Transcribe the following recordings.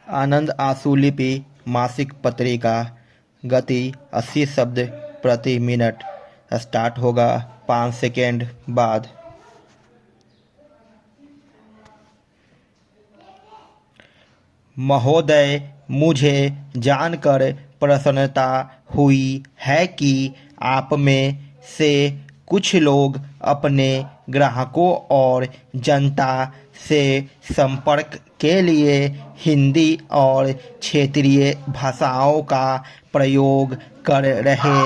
आनंद आंसुलिपि मासिक पत्रिका। गति 80 शब्द प्रति मिनट। स्टार्ट होगा 5 सेकेंड बाद। महोदय, मुझे जानकर प्रसन्नता हुई है कि आप में से कुछ लोग अपने ग्राहकों और जनता से संपर्क के लिए हिंदी और क्षेत्रीय भाषाओं का प्रयोग कर रहे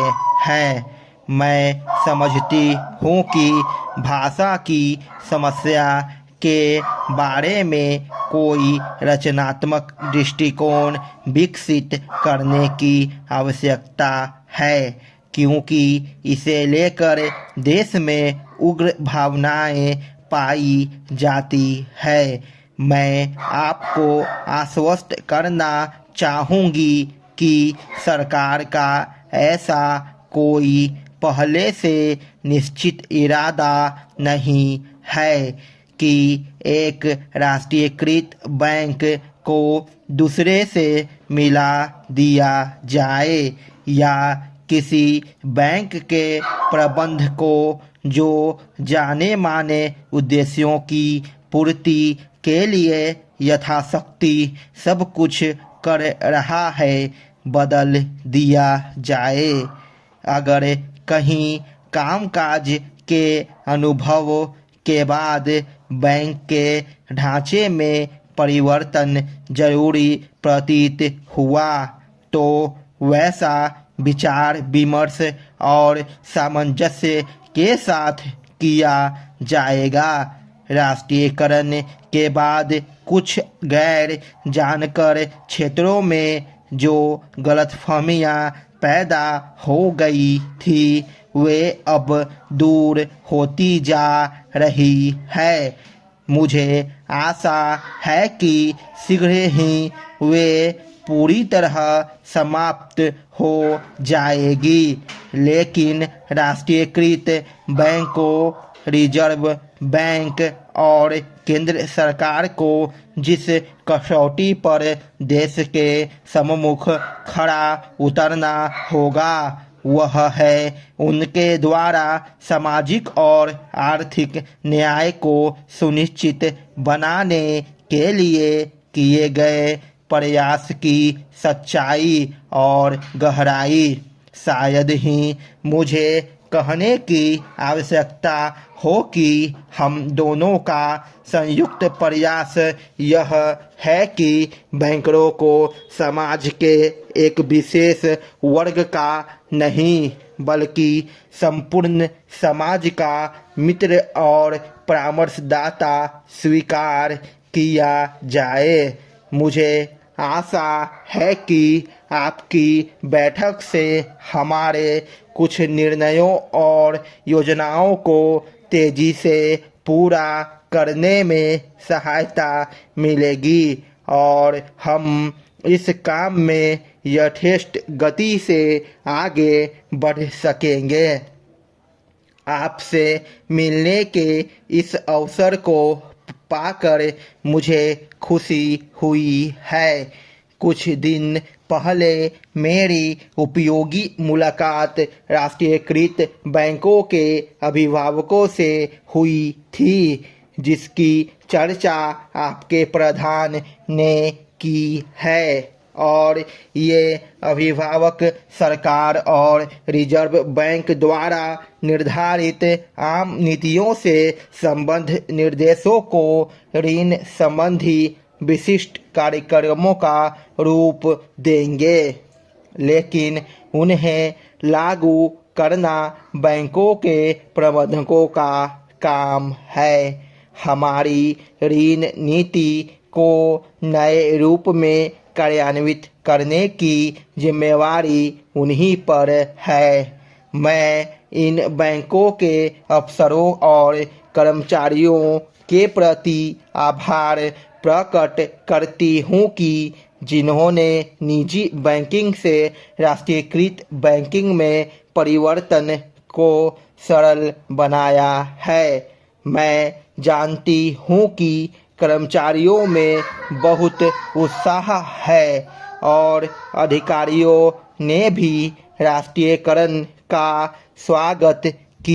हैं। मैं समझती हूँ कि भाषा की समस्या के बारे में कोई रचनात्मक दृष्टिकोण विकसित करने की आवश्यकता है, क्योंकि इसे लेकर देश में उग्र भावनाएं पाई जाती है। मैं आपको आश्वस्त करना चाहूँगी कि सरकार का ऐसा कोई पहले से निश्चित इरादा नहीं है कि एक राष्ट्रीयकृत बैंक को दूसरे से मिला दिया जाए या किसी बैंक के प्रबंध को जो जाने माने उद्देश्यों की पूर्ति के लिए यथाशक्ति सब कुछ कर रहा है बदल दिया जाए। अगर कहीं कामकाज के अनुभव के बाद बैंक के ढांचे में परिवर्तन जरूरी प्रतीत हुआ तो वैसा विचार विमर्श और सामंजस्य के साथ किया जाएगा। राष्ट्रीयकरण के बाद कुछ गैर जानकर क्षेत्रों में जो गलतफहमियां पैदा हो गई थी वे अब दूर होती जा रही है। मुझे आशा है कि शीघ्र ही वे पूरी तरह समाप्त हो जाएगी, लेकिन राष्ट्रीयकृत बैंकों, रिजर्व बैंक और केंद्र सरकार को जिस कसौटी पर देश के सम्मुख खड़ा उतरना होगा वह है उनके द्वारा सामाजिक और आर्थिक न्याय को सुनिश्चित बनाने के लिए किए गए प्रयास की सच्चाई और गहराई। शायद ही मुझे कहने की आवश्यकता हो कि हम दोनों का संयुक्त प्रयास यह है कि बैंकरों को समाज के एक विशेष वर्ग का नहीं बल्कि संपूर्ण समाज का मित्र और परामर्शदाता स्वीकार किया जाए। मुझे आशा है कि आपकी बैठक से हमारे कुछ निर्णयों और योजनाओं को तेजी से पूरा करने में सहायता मिलेगी और हम इस काम में यथेष्ट गति से आगे बढ़ सकेंगे। आपसे मिलने के इस अवसर को पाकर मुझे खुशी हुई है। कुछ दिन पहले मेरी उपयोगी मुलाकात राष्ट्रीयकृत बैंकों के अभिभावकों से हुई थी, जिसकी चर्चा आपके प्रधान ने की है और ये अभिभावक सरकार और रिजर्व बैंक द्वारा निर्धारित आम नीतियों से संबद्ध निर्देशों को ऋण संबंधी विशिष्ट कार्यक्रमों का रूप देंगे, लेकिन उन्हें लागू करना बैंकों के प्रबंधकों का काम है। हमारी ऋण नीति को नए रूप में कार्यान्वित करने की जिम्मेवारी उन्हीं पर है। मैं इन बैंकों के अफसरों और कर्मचारियों के प्रति आभार प्रकट करती हूँ कि जिन्होंने निजी बैंकिंग से राष्ट्रीयकृत बैंकिंग में परिवर्तन को सरल बनाया है। मैं जानती हूँ कि कर्मचारियों में बहुत उत्साह है और अधिकारियों ने भी राष्ट्रीयकरण का स्वागत